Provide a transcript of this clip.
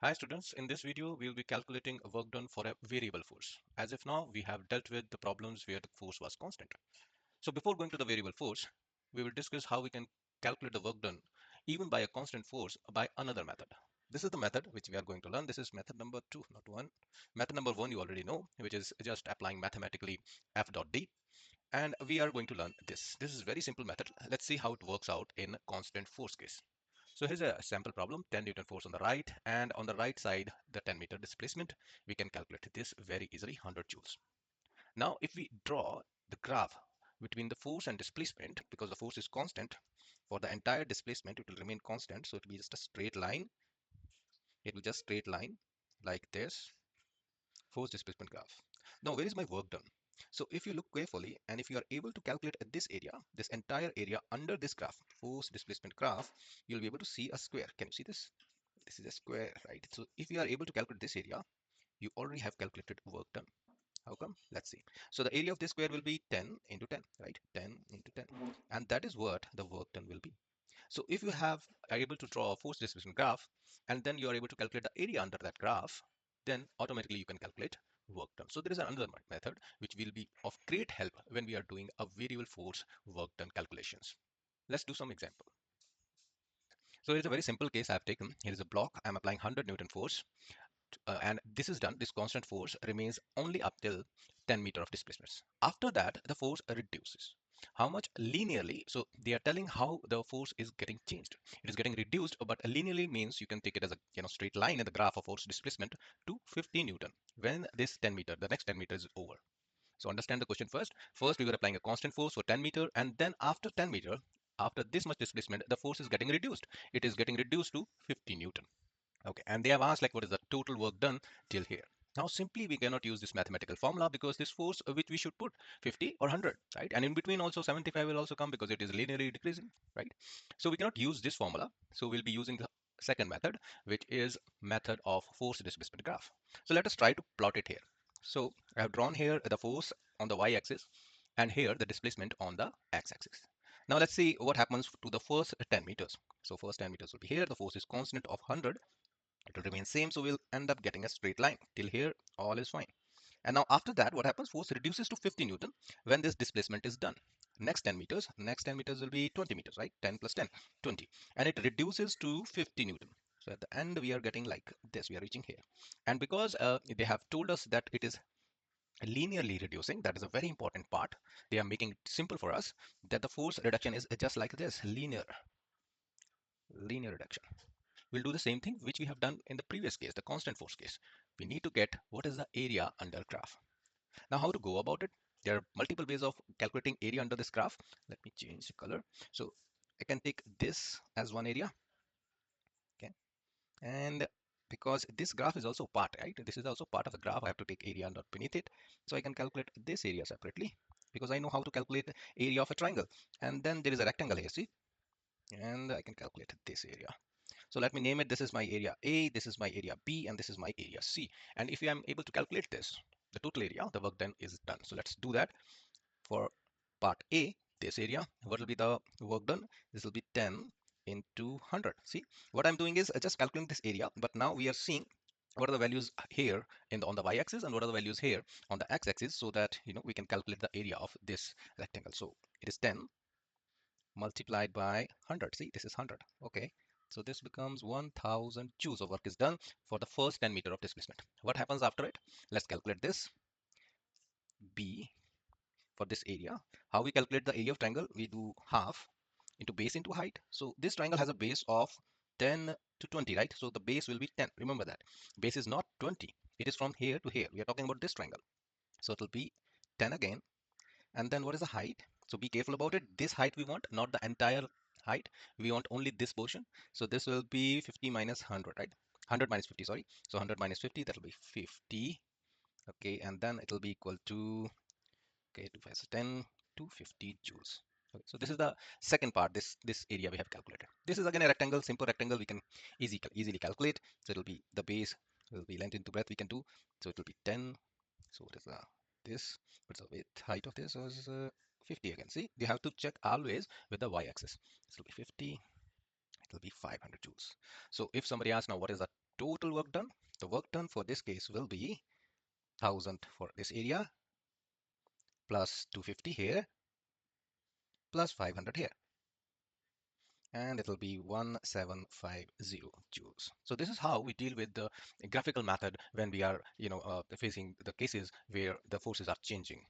Hi students, in this video we will be calculating work done for a variable force. As if now we have dealt with the problems where the force was constant. So before going to the variable force, we will discuss how we can calculate the work done even by a constant force by another method. This is the method which we are going to learn. This is method number 2, not 1. Method number 1 you already know, which is just applying mathematically F dot D. And we are going to learn this. This is very simple method. Let's see how it works out in constant force case. So here's a sample problem, 10 Newton force on the right, and on the right side, the 10 meter displacement. We can calculate this very easily, 100 joules. Now, if we draw the graph between the force and displacement, because the force is constant, for the entire displacement, it will remain constant. So it will be just a straight line. It will just straight line like this, force displacement graph. Now, where is my work done? So if you look carefully and if you are able to calculate this area, this entire area under this graph, force displacement graph, you'll be able to see a square. Can you see this? This is a square, right? So if you are able to calculate this area, you already have calculated work done. How come? Let's see. So the area of this square will be 10 into 10, right? 10 into 10. And that is what the work done will be. So if you are able to draw a force displacement graph, and then you are able to calculate the area under that graph, then automatically you can calculate work done. So there is another method which will be of great help when we are doing a variable force work done calculations. Let's do some example. So here's a very simple case I've taken. Here is a block. I'm applying 100 Newton force. And this is done, this constant force remains only up till 10 meter of displacements. After that, the force reduces. How much? Linearly. So they are telling how the force is getting changed. It is getting reduced, but linearly means you can take it as a straight line in the graph of force displacement to 50 Newton when this 10 meter, the next 10 meters is over. So understand the question first. First, we were applying a constant force for 10 meter, and then after 10 meter, after this much displacement, the force is getting reduced. It is getting reduced to 50 Newton. Okay, and they have asked like what is the total work done till here. Now simply we cannot use this mathematical formula because this force which we should put 50 or 100, right? And in between also 75 will also come because it is linearly decreasing, right? So we cannot use this formula. So we'll be using the second method, which is method of force displacement graph. So let us try to plot it here. So I have drawn here the force on the y-axis and here the displacement on the x-axis. Now let's see what happens to the first 10 meters. So first 10 meters will be here. The force is constant of 100. It will remain same, so we'll end up getting a straight line. Till here, all is fine. And now after that, what happens? Force reduces to 50 Newton when this displacement is done. Next 10 meters will be 20 meters, right? 10 plus 10, 20. And it reduces to 50 Newton. So at the end, we are getting like this, we are reaching here. And because they have told us that it is linearly reducing, that is a very important part. They are making it simple for us that the force reduction is just like this, linear reduction. We'll do the same thing which we have done in the previous case, the constant force case. We need to get what is the area under graph. Now, how to go about it? There are multiple ways of calculating area under this graph. Let me change the color. So I can take this as one area. Okay. And because this graph is also part, right? This is also part of the graph. I have to take area under beneath it. So I can calculate this area separately because I know how to calculate the area of a triangle. And then there is a rectangle here, see? And I can calculate this area. So let me name it. This is my area A, this is my area B, and this is my area C. And if I am able to calculate this, the total area, the work done is done. So let's do that. For part A, this area, what will be the work done? This will be 10 into 100. See, what I'm doing is just calculating this area, but now we are seeing what are the values here on the y-axis and what are the values here on the x-axis, so that we can calculate the area of this rectangle. So it is 10 multiplied by 100. See, this is 100. Okay. So this becomes 1000 joules of work is done for the first 10 meter of displacement. What happens after it? Let's calculate this. B for this area. How we calculate the area of triangle? We do half into base into height. So this triangle has a base of 10 to 20, right? So the base will be 10. Remember that. Base is not 20. It is from here to here. We are talking about this triangle. So it will be 10 again. And then what is the height? So be careful about it. This height we want, not the entire height. We want only this portion. So this will be 50 minus 100, right? 100 minus 50, sorry. So 100 minus 50, that will be 50. Okay, and then it will be equal to, okay, 2 5 is 10, 250 joules. Okay, so this is the second part, this area we have calculated. This is again a rectangle, simple rectangle we can easily calculate. So it will be the base will be length into breadth we can do. So it will be 10. So what is this? What's the width height of this? So is 50 again. See, you have to check always with the y-axis. This will be 50. It will be 500 joules. So if somebody asks now what is the total work done. The work done for this case will be 1000 for this area, plus 250 here, plus 500 here. And it'll be 1750 joules. So this is how we deal with the graphical method when we are, facing the cases where the forces are changing.